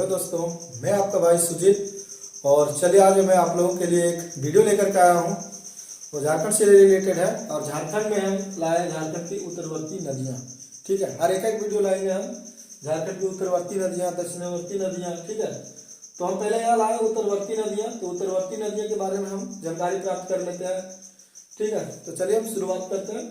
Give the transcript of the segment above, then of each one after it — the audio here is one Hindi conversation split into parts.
हेलो दोस्तों, मैं आपका भाई सुजीत। और चलिए आज मैं आप लोगों के लिए एक वीडियो लेकर के आया हूँ। वो झारखंड से रिलेटेड है और झारखंड में हम लाए झारखंड की उत्तरवर्ती नदियाँ। ठीक है, हर एक वीडियो लाएंगे हम झारखंड की उत्तरवर्ती नदियाँ, दक्षिणवर्ती नदियाँ। ठीक है, तो हम पहले यहाँ लाए उत्तरवर्ती नदियाँ। तो उत्तरवर्ती नदियों के बारे में हम जानकारी प्राप्त कर लेते हैं। ठीक है, तो चलिए हम शुरुआत करते हैं।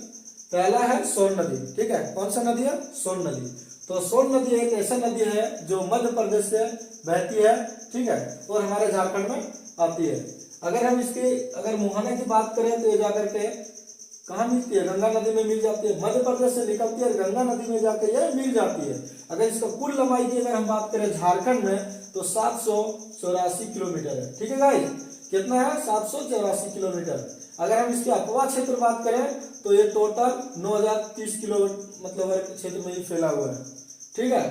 पहला है सोन नदी। ठीक है, कौन सा नदी है? सोन नदी। तो सोन नदी एक ऐसा नदी है जो मध्य प्रदेश से बहती है। ठीक है, और हमारे झारखंड में आती है। अगर हम इसकी मुहाना की बात करें तो ये जाकर के कहाँ मिलती है? गंगा नदी में मिल जाती है। मध्य प्रदेश से निकलती है, गंगा नदी में जाकर ये मिल जाती है। अगर इसका कुल लंबाई की अगर हम बात करें झारखंड में तो 784 किलोमीटर है। ठीक है गाइस, कितना है? 784 किलोमीटर। अगर हम इसके अपवा क्षेत्र बात करें तो ये टोटल 9030 किलो मतलब वर्ग क्षेत्र में ये फैला हुआ है। ठीक है,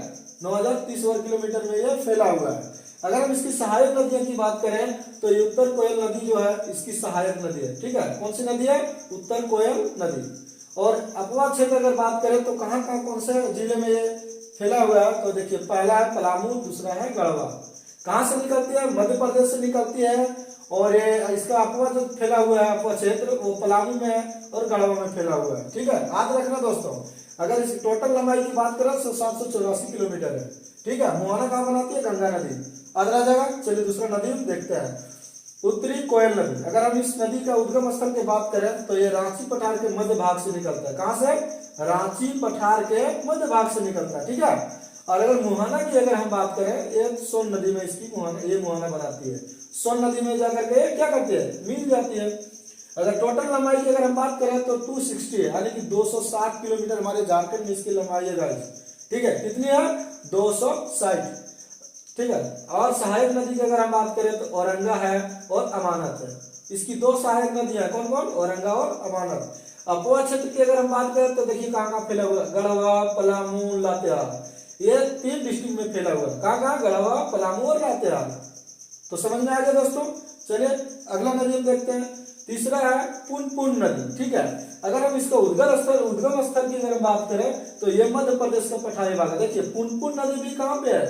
9030 वर्ग किलोमीटर में ये फैला हुआ है। अगर हम इसकी सहायक नदियों की बात करें तो ये उत्तर कोयल नदी जो है इसकी सहायक नदी है। ठीक है, कौन सी नदी है? उत्तर कोयल नदी। और अपवा क्षेत्र अगर बात करें तो कहाँ कहाँ कौन से जिले में ये फैला हुआ है? तो देखिए, पहला है पलामू, दूसरा है गढ़वा। कहाँ से निकलती है? मध्य प्रदेश से निकलती है। और ये इसका अपवा जो फैला हुआ है अपवा क्षेत्र वो पलामू में है और गढ़वा में फैला हुआ है। ठीक है, याद रखना दोस्तों। अगर इस टोटल लंबाई की बात करें तो 784 किलोमीटर है। ठीक है, मुहाना कहाँ बनाती है? गंगा नदी। याद रह जाएगा। चलिए दूसरा नदी हम देखते हैं, उत्तरी कोयल नदी। अगर हम इस नदी का उद्गम स्थल की बात करें तो ये रांची पठार के मध्य भाग से निकलता है। कहाँ से? रांची पठार के मध्य भाग से निकलता है। ठीक है, और अगर मुहाना की अगर हम बात करें, ये सोन नदी में इसकी मुहाना बनाती है। सोन नदी में जाकर के क्या करती है? मिल जाती है। अगर टोटल लंबाई की अगर हम बात करें तो 260 है, यानी कि 260 किलोमीटर हमारे झारखंड में इसकी लंबाई है गाइस। ठीक है, कितनी है? 260। ठीक है, और सहायक नदी की अगर हम बात करें तो औरंगा है और अमानत है। इसकी दो सहायक नदियां कौन कौन? औरंगा और अमानत। अपवा क्षेत्र की अगर हम बात करें तो देखिए कहाँ कहाँ फैला हुआ? गढ़वा, पलामू, लातेहार। ये 3 डिस्ट्रिक्ट में फैला हुआ है। कहाँ कहाँ? गढ़वा, पलामू और लातेहार। तो समझ में आ गया दोस्तों। चलिए अगला नदी हम देखते हैं। तीसरा है पुनपुन नदी। ठीक है, अगर हम इसका उद्गम स्थल की अगर हम बात करें तो ये मध्य प्रदेश का पठारी भाग है। देखिए पुनपुन नदी भी कहाँ पे है?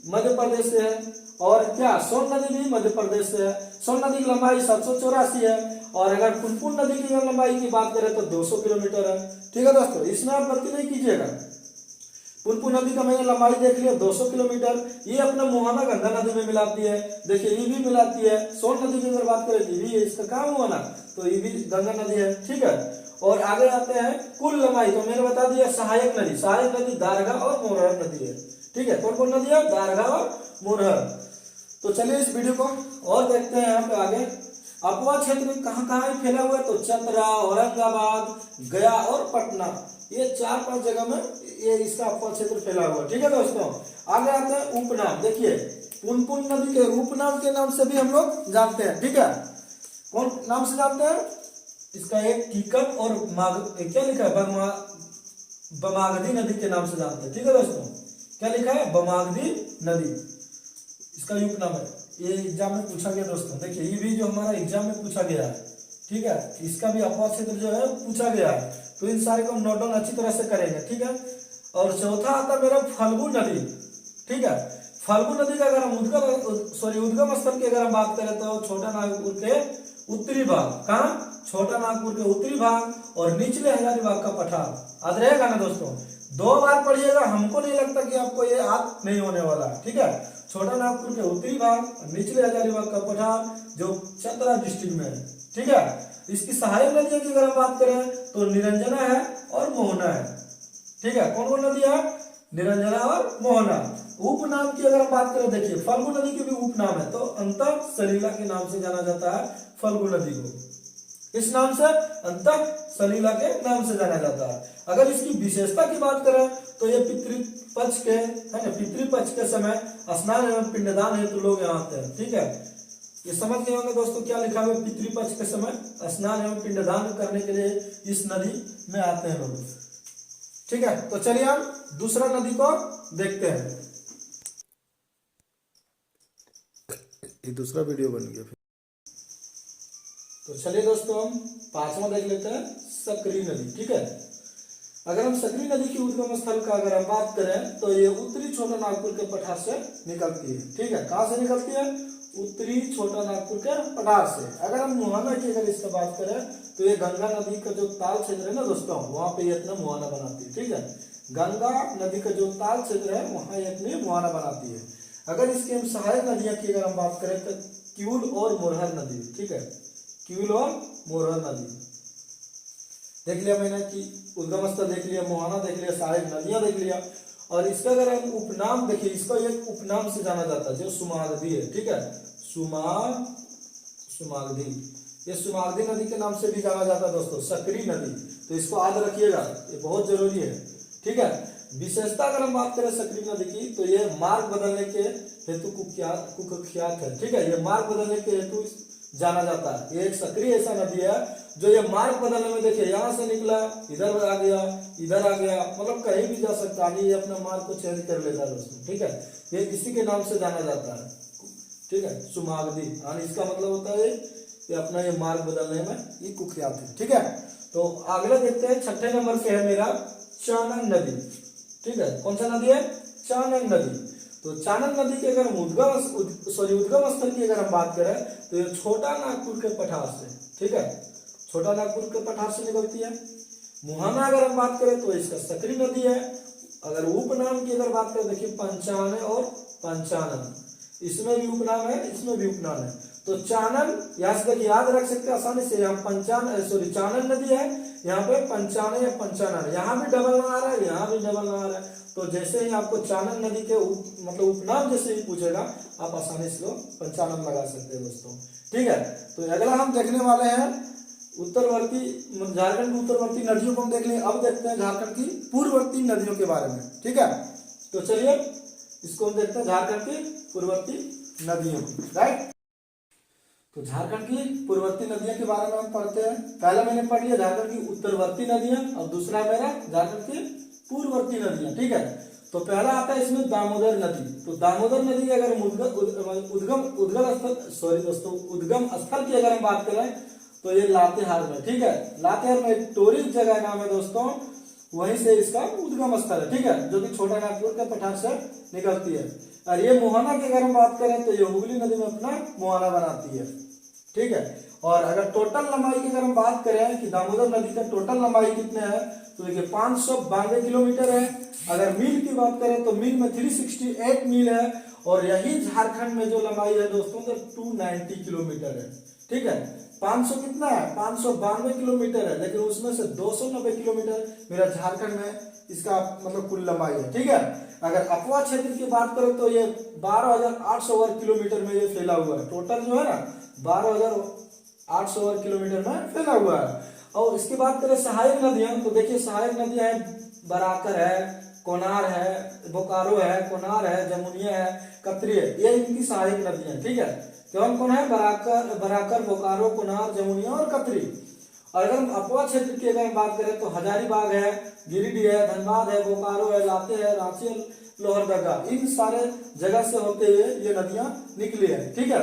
मध्य प्रदेश से है। और क्या सोन नदी भी मध्य प्रदेश से है। सोन नदी की लंबाई 784 है और अगर पुनपुन नदी की लंबाई की बात करें तो 200 किलोमीटर है। ठीक है दोस्तों, इसमें आप गलती नहीं कीजिएगा। पुनपुन नदी का मैंने लंबाई देख लिया 200 किलोमीटर। ये अपना मुहाना गंगा नदी में मिलाती है। देखिए ये भी मिलाती है। सोन नदी की अगर बात करें तो ये इसका कहाँ मुहाना? तो ये भी गंगा नदी है। ठीक है, और आगे आते हैं कुल लंबाई। तो मैंने बता दिया सहायक नदी। सहायक नदी दारगा और मोरहर नदी है। ठीक है, कौन कौन नदी है? दारगा और मोरहर। तो चलिए इस वीडियो को और देखते हैं यहाँ पे आगे। अपवा क्षेत्र में कहाँ कहाँ फैला हुआ है? तो चतरा, औरंगाबाद, गया और पटना, ये 4-5 जगह में ये इसका अपवा क्षेत्र फैला हुआ है। ठीक है दोस्तों, आगे आते हैं उपनाम। देखिए पुनपुन नदी के उपनाम के नाम से भी हम लोग जानते हैं। ठीक है, कौन नाम से जानते हैं? इसका एक कीकट और क्या लिखा है? बमागदी नदी के नाम से जानते हैं। ठीक है दोस्तों, क्या लिखा है? बमागदी नदी इसका उपनाम है। ये एग्जाम में पूछा गया दोस्तों। देखिए ये भी जो हमारा एग्जाम में पूछा गया है। ठीक है, इसका भी अपवा क्षेत्र जो है पूछा गया है। तो इन सारे को हम नोट डाउन अच्छी तरह से करेंगे। ठीक है, और चौथा आता मेरा फल्गु नदी। ठीक है, फल्गु नदी का अगर हम उद्गम स्थल की अगर हम बात करें तो छोटा नागपुर के उत्तरी भाग। कहाँ? छोटा नागपुर के उत्तरी भाग और निचले हजारीबाग का पठार। याद रहेगा ना दोस्तों? 2 बार पढ़िएगा, हमको नहीं लगता कि आपको ये याद नहीं होने वाला है। ठीक है, छोटा नागपुर के उत्तरी भाग और निचले हजारीबाग का पठार जो चतरा डिस्ट्रिक्ट में है। ठीक है, इसकी सहायक नदियों की अगर हम बात करें तो निरंजना है और मोहना है। ठीक है, कौन कौन नदी है? निरंजना और मोहना। उपनाम की अगर हम बात करें, देखिए फल्गु नदी की भी उपनाम है। तो अंतर सलीला के नाम से जाना जाता है फल्गु नदी को। इस नाम से अंतर सलीला के नाम से जाना जाता है। अगर इसकी विशेषता की बात करें तो ये पितृपक्ष के है ना, पितृपक्ष के समय स्नान एवं पिंडदान हेतु लोग यहाँ आते हैं। ठीक है, ये समझ गए होंगे दोस्तों क्या लिखा हुआ है? पितृपक्ष के समय स्नान एवं पिंडदान करने के लिए इस नदी में आते हैं लोग। ठीक है, तो चलिए हम दूसरा नदी को देखते हैं। ये दूसरा वीडियो बन गया फिर। तो चलिए दोस्तों हम 5वां देख लेते हैं, सकरी नदी। ठीक है, अगर हम सकरी नदी की उद्गम स्थल का अगर हम बात करें तो ये उत्तरी छोटा नागपुर के पठार से निकलती है। ठीक है, कहाँ से निकलती है? उत्तरी छोटा नागपुर के पठार से। अगर हम मुहाना की अगर इसका बात करें तो ये गंगा नदी का जो ताल क्षेत्र है ना दोस्तों, वहां पे ये अपना मुहाना बनाती है। ठीक है, गंगा नदी का जो ताल क्षेत्र है वहां ये अपनी मुहाना बनाती है। अगर इसकी हम सहायक नदियां की अगर हम बात करें तो क्यूल और मोरहर नदी। ठीक है, क्यूल और मोरहर नदी देख लिया मैंने कि उद्गम स्थल देख लिया, मुहाना देख लिया, सहायक नदियां देख लिया। और इसका अगर हम उपनाम देखिए, इसको एक उपनाम से जाना जाता है जो सुमागधी है। ठीक है, सुमागधी, ये सुमागधी नदी के नाम से भी जाना जाता है दोस्तों, सकरी नदी। तो इसको याद रखिएगा, ये बहुत जरूरी है। ठीक है, विशेषता अगर हम बात करें सकरी नदी की तो ये मार्ग बदलने के हेतु कुख्यात है। ठीक है, ये मार्ग बदलने के हेतु जाना जाता है। ये एक सक्रिय ऐसा नदी है जो ये मार्ग बदलने में, देखिए यहाँ से निकला इधर आ गया, इधर आ गया, मतलब कहीं भी जा सकता है, ये अपना मार्ग को चेंज कर लेता है दोस्तों। ठीक है, ये इसी के नाम से जाना जाता है। ठीक है, सुमागधी, इसका मतलब होता है ये अपना ये मार्ग बदलने में ये कुख्यात है। ठीक है, तो अगला देखते हैं, छठे नंबर पे है मेरा चानन नदी। ठीक है, कौन सा नदी है? चानन नदी। तो चानन नदी के अगर हम उद्गम स्थल की अगर हम बात करें तो ये छोटा नागपुर के पठार से, ठीक है, छोटा नागपुर के पठार से निकलती है। मुहाना अगर हम बात करें तो इसका सकरी नदी है। अगर उपनाम की अगर बात करें, देखिए पंचान और पंचानन, इसमें भी उपनाम है, इसमें भी उपनाम है। तो चानन यहाँ से देखिए याद रख सकते हैं आसानी से, यहाँ चानन नदी है, यहाँ पे पंचान या पंचानन, यहाँ भी डबल ना आ रहा है, यहाँ भी डबल ना आ रहा है। तो जैसे ही आपको चानन नदी के मतलब उपनाम जैसे ही पूछेगा आप आसानी से पंचानन लगा सकते हैं दोस्तों। ठीक है, तो अगला हम देखने वाले हैं उत्तरवर्ती, झारखंड की उत्तरवर्ती नदियों को हम देख लें। अब देखते हैं झारखंड की पूर्ववर्ती नदियों के बारे में। ठीक है, तो चलिए इसको हम देखते हैं, झारखंड की पूर्ववर्ती नदियों, राइट। तो झारखंड की पूर्ववर्ती नदियों के बारे में हम पढ़ते हैं। पहला मैंने पढ़ लिया झारखंड की उत्तरवर्ती नदियां, और दूसरा मेरा झारखंड की पूर्ववर्ती नदियां। ठीक है, तो पहला आता है इसमें दामोदर नदी। तो दामोदर नदी अगर उद्गम स्थल की अगर हम बात करें तो ये लातेहार में। ठीक है, लातेहार में एक टोरिस्ट जगह नाम है दोस्तों, वहीं से इसका उद्गम स्थल है। ठीक है, जो कि छोटा नागपुर के पठार से निकलती है। और ये मुहाना की अगर हम बात करें तो ये हुगली नदी में अपना मुहाना बनाती है। ठीक है, और अगर टोटल लंबाई की अगर हम बात करें कि दामोदर नदी का टोटल लंबाई कितने है तो देखिए 592 किलोमीटर है। अगर मील की बात करें तो मील में 368 मील है। और यही झारखंड में जो लंबाई है दोस्तों तो 290 किलोमीटर है। ठीक है, 500 कितना है? 592 किलोमीटर है, लेकिन उसमें से 290 किलोमीटर मेरा झारखंड में इसका मतलब कुल लंबाई है। ठीक है, अगर अफवाह क्षेत्र की बात करें तो ये 12,800 वर्ग किलोमीटर में ये फैला हुआ है। टोटल जो है ना 12,800 वर्ग किलोमीटर में फैला हुआ है। और इसकी बात करें सहायक नदियां, तो देखिए सहायक नदियां है, बराकर है, कोनार है, बोकारो है, कोनार है, जमुनिया है, कतरी है, ये इनकी सहायक नदियां। ठीक है, कौन कौन है? बराकर, बोकारो, कोनार, जमुनिया और कतरी। और अगर हम अफवाह क्षेत्र की अगर बात करें तो हजारीबाग है, गिरिडीह है, धनबाद है, बोकारो है, लाते है, रांची, लोहरदगा, इन सारे जगह से होते हुए ये नदियां निकली है। ठीक है,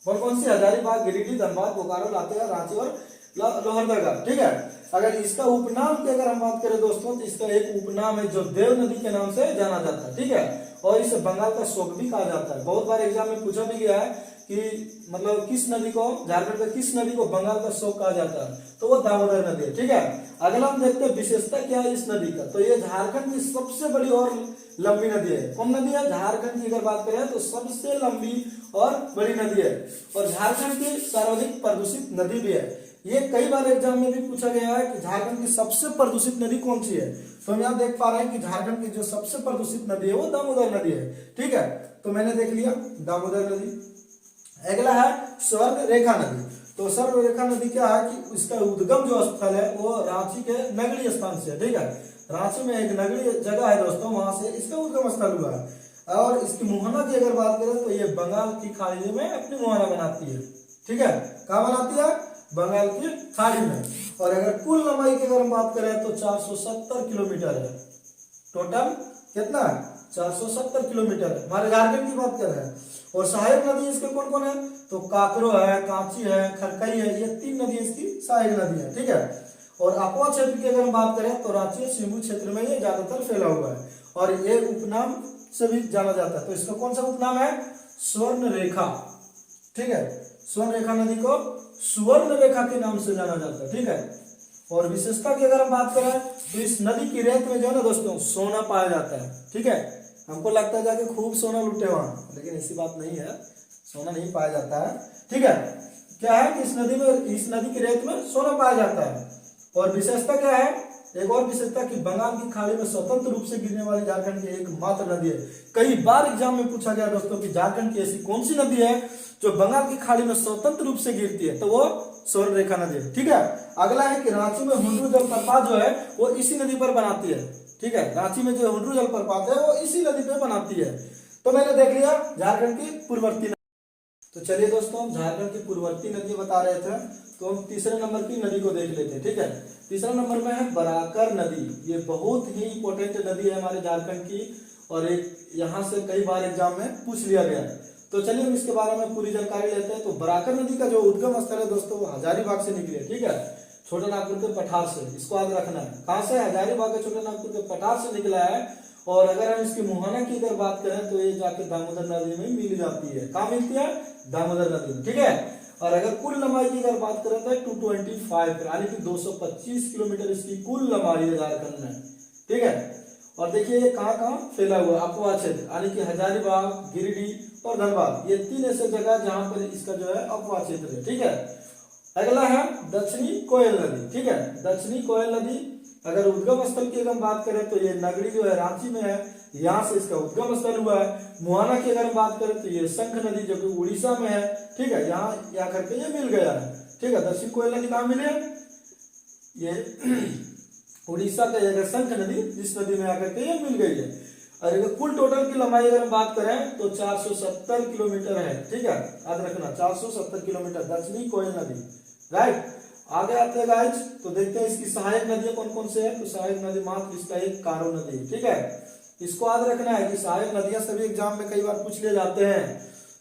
कौन कौन सी? हजारीबाग, गिरिडीह, धनबाद, बोकारो, लातेहार, रांची और लोहरदगा। ठीक है, अगर इसका उपनाम की अगर हम बात करें दोस्तों तो इसका एक उपनाम है जो देव नदी के नाम से जाना जाता है। ठीक है, और इसे बंगाल का शोक भी कहा जाता है। बहुत बार एग्जाम में पूछा भी गया है कि मतलब किस नदी को, झारखंड में किस नदी को बंगाल का शोक कहा जाता है, तो वो दामोदर नदी है। ठीक है, अगला हम देखते हैं विशेषता क्या है इस नदी का। तो ये झारखंड की सबसे बड़ी और लंबी नदी है। कौन नदी है? झारखंड की अगर बात करें तो सबसे लंबी और बड़ी नदी है, और झारखंड की सर्वाधिक प्रदूषित नदी भी है। ये कई बार एग्जाम में भी पूछा गया है कि झारखंड की सबसे प्रदूषित नदी कौन सी है। तो हम यहाँ देख पा रहे हैं कि झारखंड की जो सबसे प्रदूषित नदी है वो दामोदर नदी है। ठीक है, तो मैंने देख लिया दामोदर नदी। अगला है स्वर्ण रेखा नदी। तो स्वर्ण रेखा नदी क्या है कि इसका उद्गम जो स्थल है वो रांची के नगरीय स्थान से है। ठीक है, रांची में एक नगरीय जगह है दोस्तों, वहां से इसका उद्गम स्थल हुआ है। और इसकी मुहाना की अगर बात करें तो ये बंगाल की खाड़ी में अपनी मुहाना बनाती है। ठीक है, कहाँ बनाती है? बंगाल की खाड़ी में। और अगर कुल लंबाई की अगर हम बात करें तो 470 किलोमीटर है। टोटल कितना है? 470 किलोमीटर है। हमारे झारखंड की बात कर रहे हैं। और सहायक नदी इसके कौन कौन है? तो काकरो है, कांची है, खरकई है, ये 3 नदी इसकी सहायक नदी है। ठीक है, और अपोवा क्षेत्र की अगर हम बात करें तो रांची सिंगू क्षेत्र में ये ज्यादातर फैला हुआ है और ये उपनाम से भी जाना जाता है। तो इसका कौन सा उपनाम है? स्वर्ण रेखा। ठीक है, स्वर्ण रेखा नदी को सुवर्ण रेखा के नाम से जाना जाता है। ठीक है, और विशेषता की अगर हम बात करें तो इस नदी की रेत में जो है ना दोस्तों सोना पाया जाता है। ठीक है, हमको लगता है जाके खूब सोना लुटे वहां, लेकिन ऐसी बात नहीं है, सोना नहीं पाया जाता है। ठीक है, क्या है कि इस नदी की रेत में सोना पाया जाता है। और विशेषता क्या है? एक और विशेषता कि बंगाल की खाड़ी में स्वतंत्र रूप से गिरने वाली झारखंड की एकमात्र नदी है। कई बार एग्जाम में पूछा गया दोस्तों कि झारखंड की ऐसी कौन सी नदी है जो बंगाल की खाड़ी में स्वतंत्र रूप से गिरती है, तो वो स्वर्ण रेखा नदी है। ठीक है, अगला है कि रांची में हुंडरू जलप्रपात जो है वो इसी नदी पर बनाती है। ठीक है, रांची में जो हुंडरू जलप्रपात है वो इसी नदी पर बनाती है। तो मैंने देख लिया झारखंड की पूर्ववर्ती। तो चलिए दोस्तों, हम झारखंड की पूर्ववर्ती नदी बता रहे थे, तो हम तीसरे नंबर की नदी को देख लेते हैं। ठीक है, तीसरा नंबर में है बराकर नदी। ये बहुत ही इंपॉर्टेंट नदी है हमारे झारखंड की और एक यहाँ से कई बार एग्जाम में पूछ लिया गया है। तो चलिए हम इसके बारे में पूरी जानकारी लेते हैं। तो बराकर नदी का जो उद्गम स्थल है दोस्तों वो हजारीबाग से निकली है। ठीक है, छोटे नागपुर के पठार से, इसको याद रखना है। कहाँ से? हजारीबाग के छोटे नागपुर के पठार से निकला है। और अगर हम इसकी मुहाना की अगर बात करें तो ये जाके दामोदर नदी में मिल जाती है। कहाँ मिलती है? दामोदर नदी में। ठीक है, और अगर कुल लंबाई की अगर बात करें तो 225 यानी कि 225 किलोमीटर इसकी कुल लंबाई है झारखंड में। ठीक है, और देखिए ये कहाँ कहाँ फैला हुआ? अपोवा क्षेत्र यानी कि हजारीबाग, गिरिडीह और धनबाद, ये तीन ऐसे जगह जहां पर इसका जो है अपोवा क्षेत्र है। ठीक है, अगला है दक्षिणी कोयल नदी। ठीक है, दक्षिणी कोयल नदी अगर उद्गम स्थल की अगर हम बात करें तो ये नगरी जो है रांची में है, यहाँ से इसका उद्गम स्थल हुआ है। मुहाना की अगर हम बात करें तो ये शंख नदी जो कि उड़ीसा में है। ठीक है, यहाँ या करके ये मिल गया है। ठीक है, दक्षिण कोयल नदी कहाँ मिले? ये उड़ीसा का एक शंख नदी, जिस नदी में आकर के ये मिल गई है। और अगर कुल टोटल की लंबाई अगर हम बात करें तो 470 किलोमीटर है। ठीक है, याद रखना 470 किलोमीटर दक्षिणी कोयल नदी। राइट, आगे आते हैं गाइस, तो देखते हैं इसकी सहायक नदियां कौन कौन से है। तो सहायक नदी मात्र इसका एक कारो नदी। ठीक है, इसको याद रखना है कि सहायक नदियां सभी एग्जाम में कई बार पूछ लिए जाते हैं,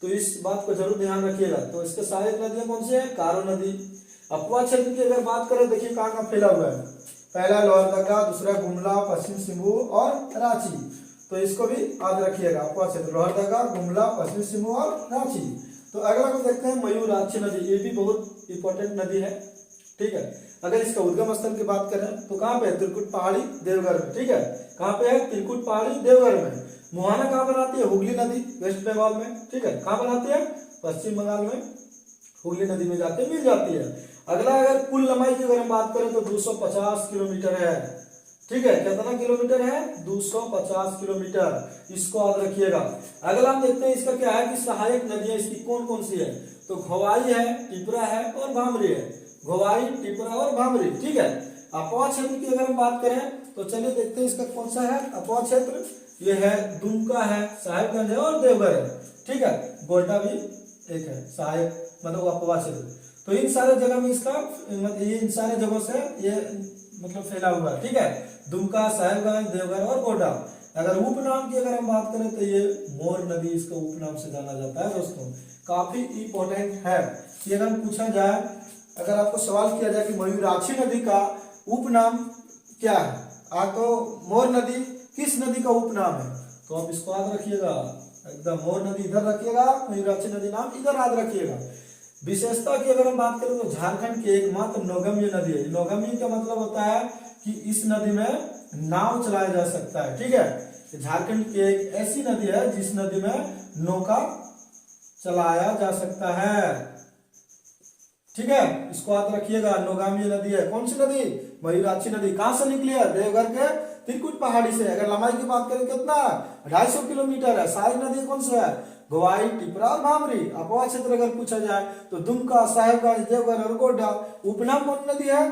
तो इस बात को जरूर ध्यान रखिएगा। तो इसके सहायक नदियां कौन से है? कारो नदी। अपोवा क्षेत्र की अगर बात करें, देखिए कहाँ कहाँ फैला हुआ है। पहला लोहरदगा, दूसरा गुमला, पश्चिम सिंहभूम और रांची। तो इसको भी याद रखिएगा, अपोवा क्षेत्र लोहरदगा, गुमला, पश्चिम सिंहभूम और रांची। तो अगला को देखते हैं मयूराक्षी नदी। ये भी बहुत इंपॉर्टेंट नदी है। ठीक है, अगर इसका उद्गम स्थल की बात करें तो कहाँ पे है? त्रिकुट पहाड़ी देवघर में। ठीक है, कहाँ पे है? त्रिकुट पहाड़ी देवघर में। मुहाना कहाँ पर आती है? हुगली नदी, वेस्ट बंगाल में। ठीक है, कहाँ पर आती है? पश्चिम बंगाल में हुगली नदी में जाके मिल जाती है। अगला अगर कुल लंबाई की अगर हम बात करें तो 250 किलोमीटर है। ठीक है, कितना किलोमीटर है? 250 किलोमीटर, इसको याद रखिएगा। अगला हम देखते हैं इसका क्या है कि सहायक नदियां इसकी कौन कौन सी है। तो घोवाई है, टिपरा है और भामरी है। घोवाई, टिपरा और भामरी। ठीक है, अपोवा क्षेत्र की अगर हम बात करें तो चलिए देखते हैं इसका कौन सा है अपोवा क्षेत्र। ये है दुमका है, साहेबगंज है और देवघर है। ठीक है, गोड्डा भी एक है सहायक मतलब अपोवा क्षेत्र। तो इन सारे जगह में इसका ये इन सारे जगहों से ये मतलब फैला हुआ है। ठीक है, दुमका, साहेबगंज, देवघर और गोड्डा। अगर उपनाम की अगर हम बात करें तो ये मोर नदी इसका उपनाम से जाना जाता है। दोस्तों काफी इंपॉर्टेंट है कि अगर पूछा जाए, अगर आपको सवाल किया जाए कि मयूराक्षी नदी का उपनाम क्या है, तो मोर नदी किस नदी का उपनाम है, तो आप इसको याद रखिएगा एकदम। मोर नदी इधर रखिएगा, मयूराक्षी नदी नाम इधर याद रखिएगा। विशेषता की अगर हम बात करें तो झारखंड की एकमात्र नौगम्य नदी है। नौगम्य का मतलब होता है कि इस नदी में नाव चलाया जा सकता है। ठीक है, झारखंड की एक ऐसी नदी है जिस नदी में नौका चलाया जा सकता है। ठीक है, इसको याद रखिएगा, नौगामी नदी है। कौन सी नदी? मयूराक्षी नदी। कहां से निकली है? देवघर के त्रिकुट पहाड़ी से। अगर लंबाई की बात करें कितना? 250 किलोमीटर है। सहायक नदी कौन सी है? घोवाई, टिपरा और भामरी। अपोवा क्षेत्र अगर पूछा जाए तो दुमका, साहेबगंज, देवघर और गोड्डा। उपनाम कौन नदी है?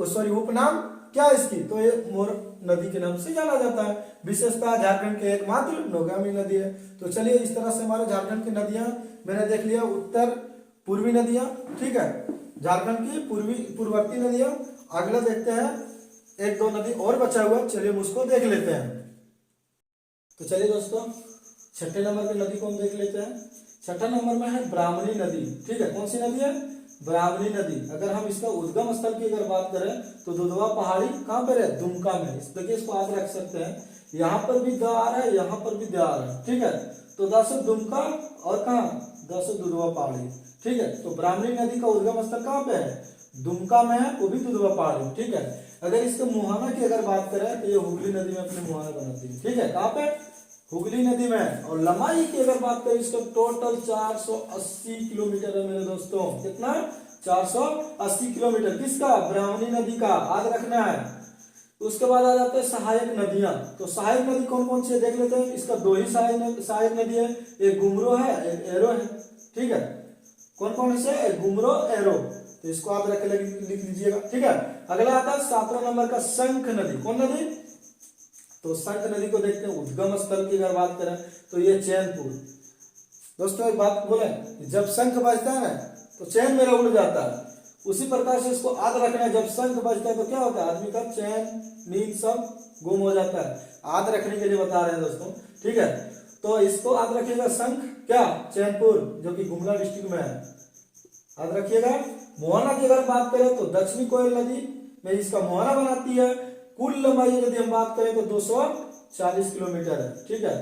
सॉरी, उपनाम क्या है इसकी? तो ये मोर नदी के नाम से जाना जाता है। विशेषता झारखंड के एकमात्र नौगामी नदी है। तो चलिए इस तरह से हमारे झारखंड की नदियां मैंने देख लिया, उत्तर पूर्वी नदियां। ठीक है, झारखंड की पूर्ववर्ती नदियां। अगला देखते हैं, एक दो नदी और बचा हुआ, चलिए हम उसको देख लेते हैं। तो चलिए दोस्तों, छठे नंबर की नदी को हम देख लेते हैं। छठा नंबर में है ब्राह्मणी नदी। ठीक है, कौन सी नदी है? ब्राह्मणी नदी। अगर हम इसका उद्गम स्थल की अगर बात करें तो दुधवा पहाड़ी कहाँ पर है, दुमका में। इस देखिए इसको आप रख सकते हैं, यहाँ पर भी द आ रहा है, यहाँ पर भी द आ रहा है, ठीक है। तो द से दुमका और कहाँ, द से दुधवा पहाड़ी, ठीक है। तो ब्राह्मणी नदी का उद्गम स्थल कहाँ पे है, दुमका में है, वो भी दुधवा पहाड़ी, ठीक है। अगर इसके मुहाना की अगर बात करें तो ये हुगली नदी में अपने मुहाना बनाती है, ठीक है। कहाँ पे, हुगली नदी में। और लंबाई की अगर बात करें इसका टोटल 480 किलोमीटर है मेरे दोस्तों। कितना, 480 किलोमीटर। किसका, ब्राह्मणी नदी का, याद रखना है। उसके बाद आ जाते हैं सहायक नदियां। तो सहायक नदी कौन कौन सी है देख लेते हैं। इसका दो ही सहायक नदी है, एक गुमरो है, एक एरो है, ठीक है। कौन कौन से, एक गुमरो, एरो। तो इसको आप रख लिख लीजिएगा, ठीक है। अगला आता है 7वां नंबर का शंख नदी। कौन नदी, तो शंख नदी को देखते हैं। उद्गम स्थल की अगर बात करें तो ये चैनपुर। दोस्तों एक बात बोले, जब शंख बजता है ना तो चैन मेरा उड़ जाता है, उसी प्रकार से इसको याद रखना है। जब शंख बजता है तो क्या होता है, आदमी का चैन नींद सब गुम हो जाता है। याद रखने के लिए बता रहे हैं दोस्तों, ठीक है। तो इसको याद रखिएगा, शंख क्या, चैनपुर, जो कि गुमला डिस्ट्रिक्ट में है, याद रखिएगा। मोहना की अगर बात करें तो दक्षिणी कोयल नदी में इसका मोहना बनाती है। कुल लंबाई यदि हम बात करें तो 240 किलोमीटर है, ठीक है।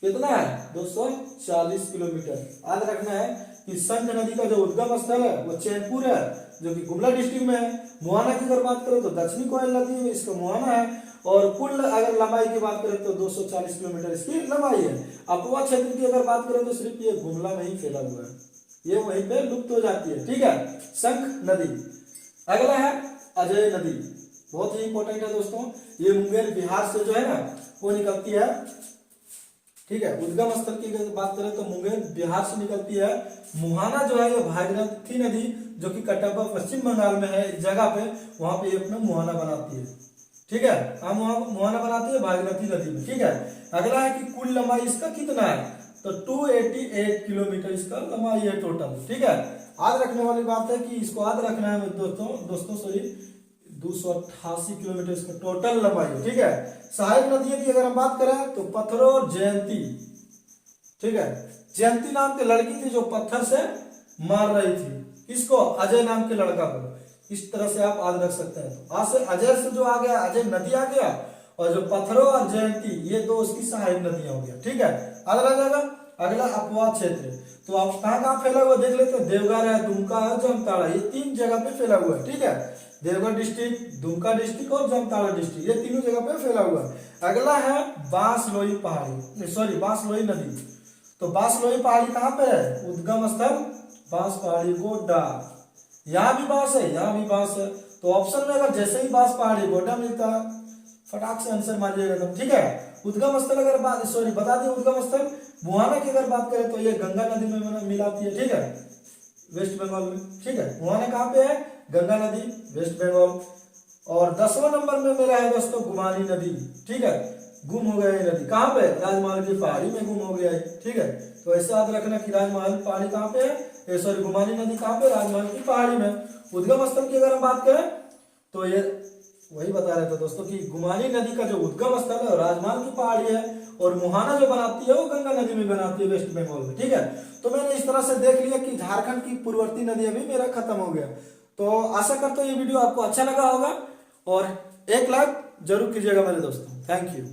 कितना है, 240 किलोमीटर। याद रखना है कि शंख नदी का जो उद्गम स्थल है वो चैनपुर है, जो कि गुमला डिस्ट्रिक्ट में है। मोहना की अगर बात करें तो दक्षिणी कोयल नदी में इसका मोहना है। और कुल अगर लंबाई की बात करें तो 240 किलोमीटर इसकी लंबाई है। अपवा क्षेत्र की अगर बात करें तो सिर्फ ये गुमला में ही फैला हुआ है, ये वहीं पे लुप्त हो जाती है, ठीक है, शंख नदी। अगला है अजय नदी, बहुत ही इंपॉर्टेंट है दोस्तों। ये मुंगेर बिहार से जो है ना वो निकलती है, ठीक है। उद्गम स्थल की अगर बात करें तो मुंगेर बिहार से निकलती है। मुहाना जो है ये भागीरथी नदी, जो कि कटप्पा पश्चिम बंगाल में है, इस जगह पे, वहां पे ये अपना मुहाना बनाती है, ठीक है। कहाँ मुहाना बनाती है, भागीरथी नदी में, ठीक है। अगला है कि कुल लंबाई इसका कितना है, तो 288 किलोमीटर इसका लंबाई है टोटल, ठीक है। याद रखने वाली बात है कि इसको याद रखना है दोस्तों सॉरी 288 किलोमीटर इसका टोटल लंबाई है, ठीक है। सहायक नदियों की अगर हम बात करें तो पत्थरों और जयंती, ठीक है। जयंती नाम के लड़की थी जो पत्थर से मार रही थी, किसको, अजय नाम के लड़का को। इस तरह से आप याद रख सकते हैं। तो आज से अजय से जो आ गया, अजय नदी आ गया, और जो पत्थरों और जयंती, ये दो उसकी सहायक नदियां हो गया, ठीक है। याद रह जाएगा। अगला अपवा क्षेत्र, तो आप कहाँ फैला हुआ देख लेते हैं। देवघर है, दुमका है, जामताड़ा, ये 3 जगह पे फैला हुआ है, ठीक है। देवघर डिस्ट्रिक्ट, दुमका डिस्ट्रिक्ट और जामताड़ा डिस्ट्रिक्ट, ये तीनों जगह पे फैला हुआ है। अगला है बांसलोई पहाड़ी, सॉरी बांसलोई नदी। तो बांसलोई पहाड़ी कहाँ पे है, उद्गम स्थल बांस पहाड़ी गोड्डा। यहाँ भी बांस है, यहाँ भी बांस है। तो ऑप्शन में अगर जैसे ही बांस पहाड़ी गोड्डा मिलता है, फटाक से आंसर मारिएगा एकदम, ठीक है। उद्गम स्थल अगर बात, सॉरी बता दें, उद्गम स्थल मुहाना की अगर बात करें तो ये गंगा नदी में मिलाती है, ठीक है, वेस्ट बंगाल में, ठीक है। मुहाना कहाँ पे है, गंगा नदी, वेस्ट बंगाल। और 10वां नंबर में मेरा है दोस्तों गुमानी नदी, ठीक है। गुम हो गया ये नदी, कहाँ पे, राजमहल की पहाड़ी में गुम हो गया है, ठीक है। तो ऐसे याद रखना कि राजमहल पहाड़ी कहाँ पे है, सॉरी गुमानी नदी कहाँ पे, राजमहल की पहाड़ी में। उद्गम स्थल की अगर हम बात करें तो ये वही बता रहे थे दोस्तों कि गुमानी नदी का जो उद्गम स्थल है राजमहल की पहाड़ी है, और मुहाना जो बनाती है वो गंगा नदी में बनाती है, वेस्ट बंगाल में, ठीक है। तो मैंने इस तरह से देख लिया कि झारखंड की पूर्ववर्ती नदियां भी मेरा खत्म हो गया। तो आशा करता हूँ ये वीडियो आपको अच्छा लगा होगा, और 1 लाइक जरूर कीजिएगा मेरे दोस्तों। Thank you.